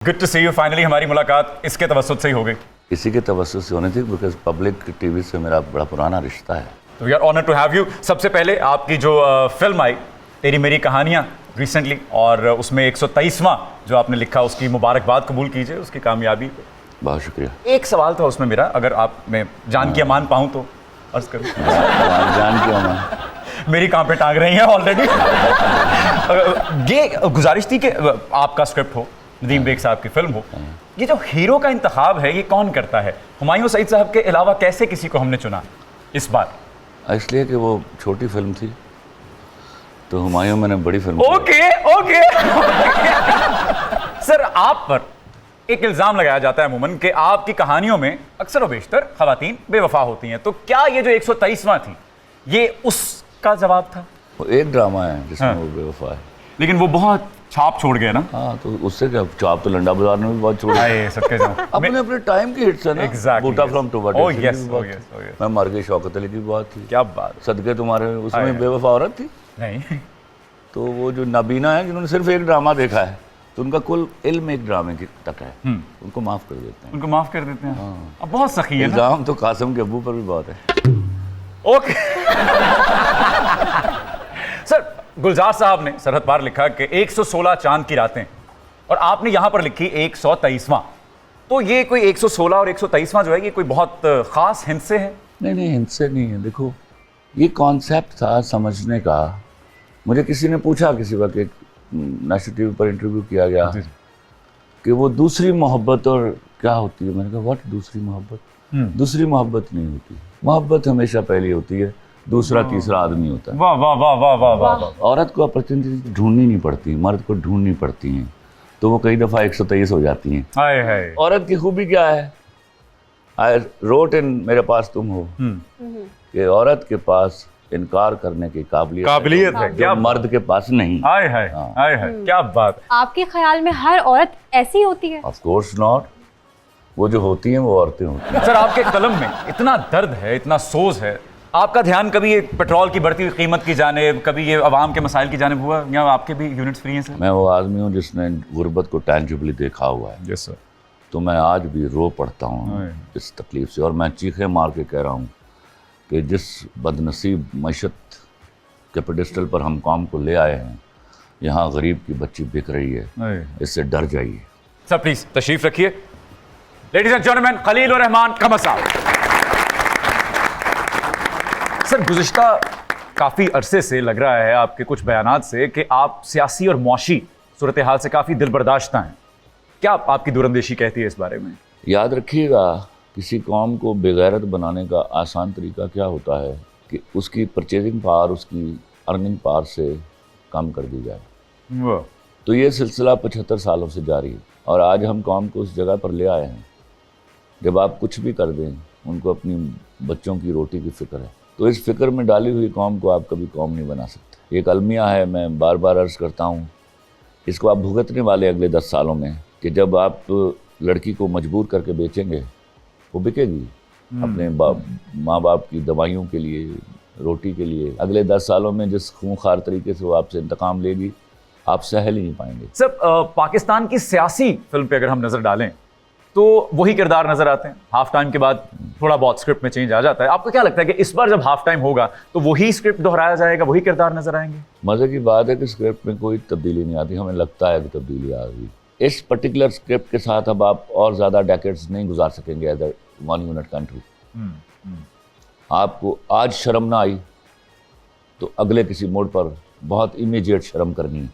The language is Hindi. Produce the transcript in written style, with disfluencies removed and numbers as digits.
Good to see you finally. हमारी मुलाकात इसके तवस्सुत से ही हो गई। इसी के तवज्जुह से होनी थी बिकॉज पब्लिक टीवी से मेरा बड़ा पुराना रिश्ता है। तो we are honoured to have you. सबसे पहले आपकी जो फिल्म आई तेरी मेरी कहानियाँ रिसेंटली, और उसमें 123वां जो आपने लिखा, उसकी मुबारकबाद कबूल कीजिए, उसकी कामयाबी। बहुत शुक्रिया। एक सवाल था उसमें मेरा, अगर आप मैं जान के मान पाऊँ तो अर्ज करूँ। जान के अमान। मेरी कहाँ पे टांग रही हैं ऑलरेडी। ये गुजारिश थी कि आपका स्क्रिप्ट हो, नदीम बेग साहब की फिल्म हो, ये जो हीरो का इंतखाब है ये कौन करता है? हुमायूं सईद साहब के अलावा कैसे किसी को हमने चुना इस बार? इसलिए कि वो छोटी फिल्म थी, तो हुमायूं मैंने बड़ी फिल्म ओके ओके। सर, आप पर एक इल्जाम लगाया जाता है अमूमन कि आपकी कहानियों में अक्सर व बेशतर खवातीन बेवफा होती हैं, तो क्या ये जो 123वां थी ये उसका जवाब था? वो एक ड्रामा है जिसमें हाँ। वो बेवफा है। लेकिन वो बहुत छाप छोड़ गए ना। हाँ, तो उससे क्या, चाप तो लंडा बाजार ने भी बहुत छोड़ी। आए सबके जाऊं। अपने अपने टाइम की हिट्स है ना। Exactly, Boota yes. From Toba. Oh, yes, oh, yes, oh, yes. मैं मर गई शौकत अली की बात थी। क्या बात। सदके तुम्हारे, हाँ, उसमें बेवफा औरत थी। नहीं, तो वो जो नबीना है जिन्होंने सिर्फ एक ड्रामा देखा है, तो उनका कुल इल्म एक ड्रामे की तक है, उनको माफ कर देते हैं। उनको माफ कर देते हैं। अब बहुत सखी है ना। इल्जाम तो कासिम के अब्बू पर भी बहुत है। ओके। सर, गुलजार साहब ने सरहद पार लिखा कि 116 चांद की रातें, और आपने यहां पर लिखी 123वां। तो ये कोई 116 और 123वां जो है ये कोई बहुत खास हिंद से है? नहीं, इनसे नहीं है। देखो, ये कॉन्सेप्ट था समझने का। मुझे किसी ने पूछा किसी वक्त, एक नेशनल टीवी पर इंटरव्यू किया गया कि वो दूसरी मोहब्बत और क्या होती है। मैंने कहा व्हाट दूसरी मोहब्बत? दूसरी मोहब्बत नहीं होती, मोहब्बत हमेशा पहली होती है, दूसरा तीसरा आदमी होता है। वाह वाह वाह वाह वाह वाह। औरत को अपॉर्चुनिटी ढूंढनी नहीं पड़ती, मर्द को ढूंढनी पड़ती हैं, तो वो कई दफ़ा 123 हो जाती हैं। हाय हाय। औरत की खूबी क्या है? आई रोट इन मेरे पास तुम हो कि औरत के पास इनकार करने की काबिलियत है, जो क्या मर्द के पास नहीं। हाय हाय हाय हाय, क्या बात। आपके ख्याल में हर औरत ऐसी होती है? Of course not. वो जो होती हैं वो औरतें होती हैं। सर, आपके कलम में इतना दर्द है, इतना सोज है, आपका ध्यान कभी ये पेट्रोल की बढ़ती हुई कीमत की जानिब, कभी ये अवाम के मसाइल की जानिब हुआ, या आपके भी यूनिट्स फ्री हैं सर? मैं वो आदमी हूँ जिसने गुर्बत को टैंजिबली देखा हुआ है। Yes sir. तो मैं आज भी रो पड़ता हूँ इस तकलीफ से, और मैं चीखें मार के कह रहा हूँ कि जिस बदनसीब मैशत के पेडेस्टल पर हम कौम को ले आए हैं, यहाँ गरीब की बच्ची बिक रही है, इससे डर जाइए। सर प्लीज तशरीफ रखिए। लेडीज एंड जेंटलमैन, खलील उर रहमान कमर साहब। सर, गुज़िश्ता काफ़ी अरसे से लग रहा है आपके कुछ बयानात से कि आप सियासी और मुआशी सूरत हाल से काफ़ी दिलबर्दाश्ता हैं। क्या आपकी दूरंदेशी कहती है इस बारे में? याद रखिएगा, किसी कौम को बेगैरत बनाने का आसान तरीका क्या होता है कि उसकी परचेजिंग पावर, उसकी अर्निंग पावर से कम कर दी जाए। तो ये सिलसिला 75 सालों से जारी है, और आज हम कौम को उस जगह पर ले आए हैं जब आप कुछ भी कर दें, उनको अपनी बच्चों की रोटी की फ़िक्र है। तो इस फिक्र में डाली हुई कौम को आप कभी कौम नहीं बना सकते। एक अलमिया है, मैं बार बार अर्ज़ करता हूँ, इसको आप भुगतने वाले अगले 10 सालों में, कि जब आप लड़की को मजबूर करके बेचेंगे, वो बिकेगी अपने माँ बाप की दवाइयों के लिए, रोटी के लिए। अगले 10 सालों में जिस खूंखार तरीके से वो आपसे इंतकाम लेगी, आप सहल ही नहीं पाएंगे। सर, पाकिस्तान की सियासी फिल्म पे अगर हम नज़र डालें तो वही किरदार नजर आते हैं। हाफ टाइम के बाद थोड़ा बहुत स्क्रिप्ट में चेंज आ जाता है। आपको क्या लगता है कि इस बार जब हाफ टाइम होगा तो वही स्क्रिप्ट दोहराया जाएगा, वही किरदार नजर आएंगे? मज़े की बात है कि स्क्रिप्ट में कोई तब्दीली नहीं आती। हमें लगता है कि तब्दीली आ गई। इस पर्टिकुलर स्क्रिप्ट के साथ अब आप और ज़्यादा डेकेड्स नहीं गुजार सकेंगे as a one unit country. आपको आज शर्म ना आई तो अगले किसी मोड़ पर बहुत इमीडिएट शर्म करनी है।